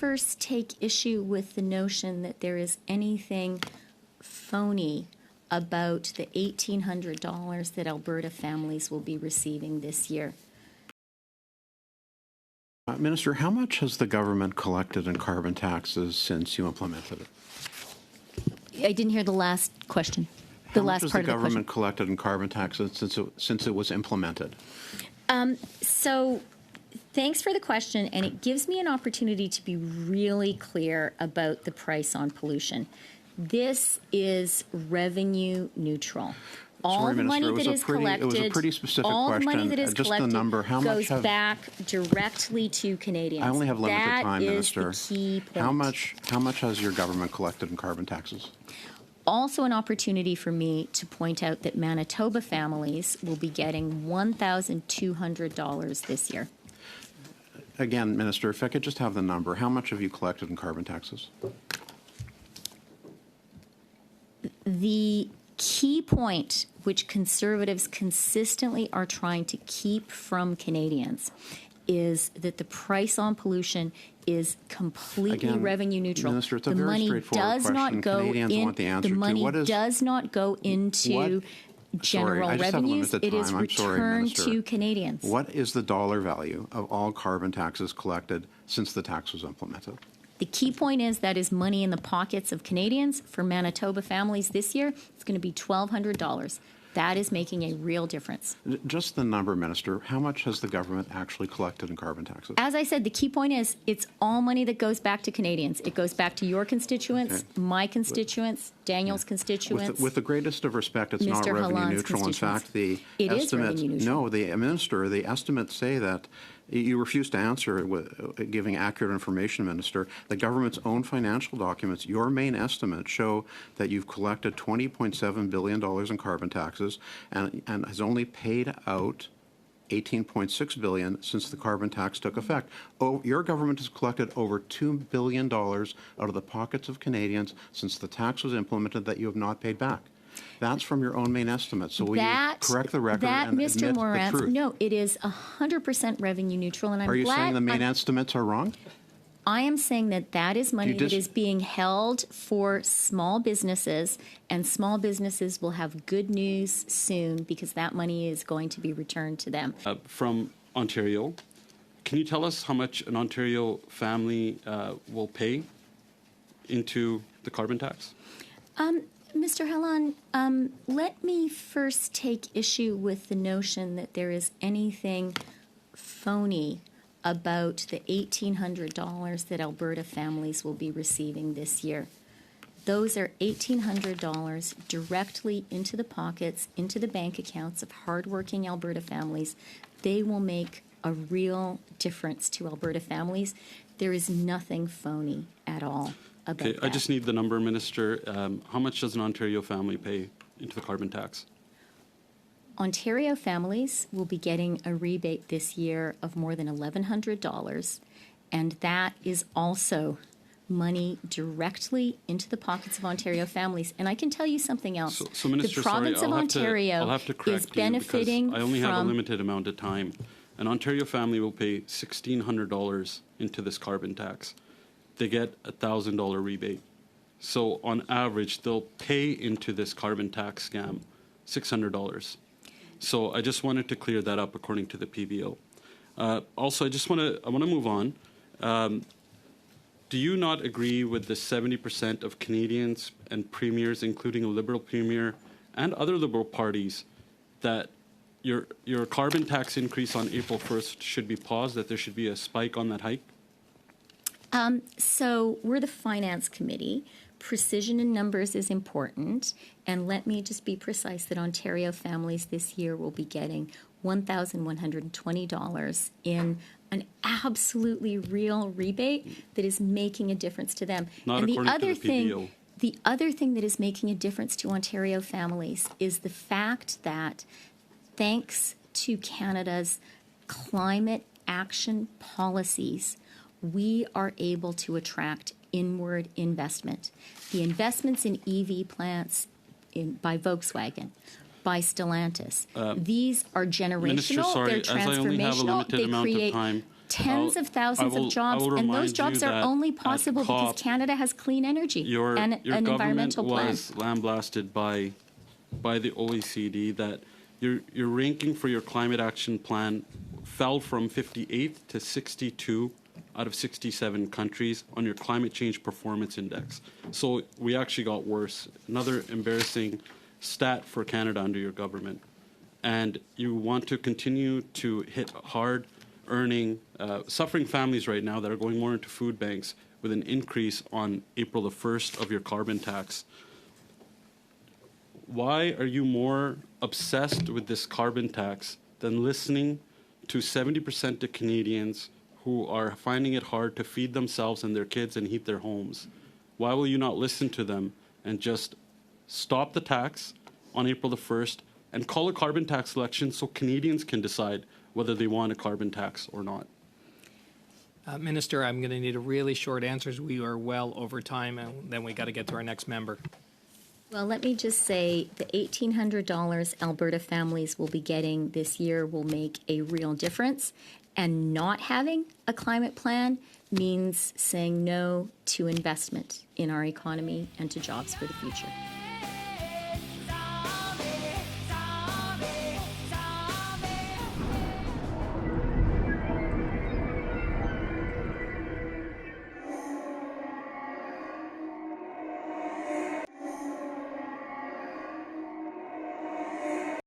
first take issue with the notion that there is anything phony about the $1,800 that Alberta families will be receiving this year. Minister, how much has the government collected in carbon taxes since you implemented it? I didn't hear the last question. The last part of the question. How much has the government collected in carbon taxes since it was implemented? So thanks for the question, and it gives me an opportunity to be really clear about the price on pollution. This is revenue neutral. All the money that is collected, it was a pretty specific all question. The money that is just collected the number, how goes much back directly to Canadians. I only have limited time, Minister. That is the key point. How much has your government collected in carbon taxes? Also an opportunity for me to point out that Manitoba families will be getting $1,200 this year. Again, Minister, if I could just have the number, how much have you collected in carbon taxes? The key point, which Conservatives consistently are trying to keep from Canadians, is that the price on pollution is completely revenue neutral. Minister, it's a very straightforward question. Canadians want the answer the money to. does not go into general revenues. It is returned to Canadians. What is the dollar value of all carbon taxes collected since the tax was implemented? The key point is that is money in the pockets of Canadians. For Manitoba families this year, it's going to be $1,200. That is making a real difference. Just the number, Minister. How much has the government actually collected in carbon taxes? As I said, the key point is it's all money that goes back to Canadians. It goes back to your constituents, my constituents, Daniel's constituents. With the greatest of respect, it's not revenue neutral. In fact, the estimates, no, Minister, the estimates say that you refuse to answer with giving accurate information, Minister. The government's own financial documents, your main estimates show that you've collected $20.7 billion in carbon taxes and has only paid out $18.6 billion since the carbon tax took effect. Oh, your government has collected over $2 billion out of the pockets of Canadians since the tax was implemented that you have not paid back. That's from your own main estimate. So will you correct the record and Mr. admit Morantz, the truth? No, it is 100% revenue neutral, and I'm glad. Are you saying the main estimates are wrong? I am saying that that is money that is being held for small businesses, and small businesses will have good news soon because that money is going to be returned to them. From Ontario, can you tell us how much an Ontario family will pay into the carbon tax? Mr. Helland, let me first take issue with the notion that there is anything phony about the $1,800 that Alberta families will be receiving this year. Those are $1,800 directly into the pockets, into the bank accounts of hardworking Alberta families. They will make a real difference to Alberta families. There is nothing phony at all. Okay, I just need the number, Minister. How much does an Ontario family pay into the carbon tax? Ontario families will be getting a rebate this year of more than $1,100, and that is also money directly into the pockets of Ontario families. And I can tell you something else. So Minister, the province of Ontario is benefiting I only have a limited amount of time. An Ontario family will pay $1,600 into this carbon tax. They get a $1,000 rebate. So on average, they'll pay into this carbon tax scam $600. So I just wanted to clear that up according to the PBO. Also, I want to move on. Do you not agree with the 70% of Canadians and premiers, including a Liberal premier and other Liberal parties, that your carbon tax increase on April 1st should be paused, that there should be a spike on that hike? So we're the Finance Committee. Precision in numbers is important. And let me just be precise that Ontario families this year will be getting $1,120 in an absolutely real rebate that is making a difference to them. Not and according to the PBO. The other thing that is making a difference to Ontario families is the fact that thanks to Canada's climate action policies, we are able to attract inward investment. The investments in EV plants by Volkswagen, by Stellantis, these are generational, Minister, sorry, they're transformational, as I only have a limited amount of time, tens of thousands of jobs, and those jobs are only possible because Canada has clean energy and an environmental plan. Your government was lambasted by the OECD that your ranking for your climate action plan fell from 58th to 62 out of 67 countries on your climate change performance index. So we actually got worse. Another embarrassing stat for Canada under your government. And you want to continue to hit hard earning, suffering families right now that are going more into food banks with an increase on April the 1st of your carbon tax. Why are you more obsessed with this carbon tax than listening to 70% of Canadians who are finding it hard to feed themselves and their kids and heat their homes? Why will you not listen to them and just stop the tax on April the 1st and call a carbon tax election so Canadians can decide whether they want a carbon tax or not? Minister, I'm going to need a really short answer as we are well over time, and then we got to get to our next member. Well, let me just say the $1,800 Alberta families will be getting this year will make a real difference. And not having a climate plan means saying no to investment in our economy and to jobs for the future.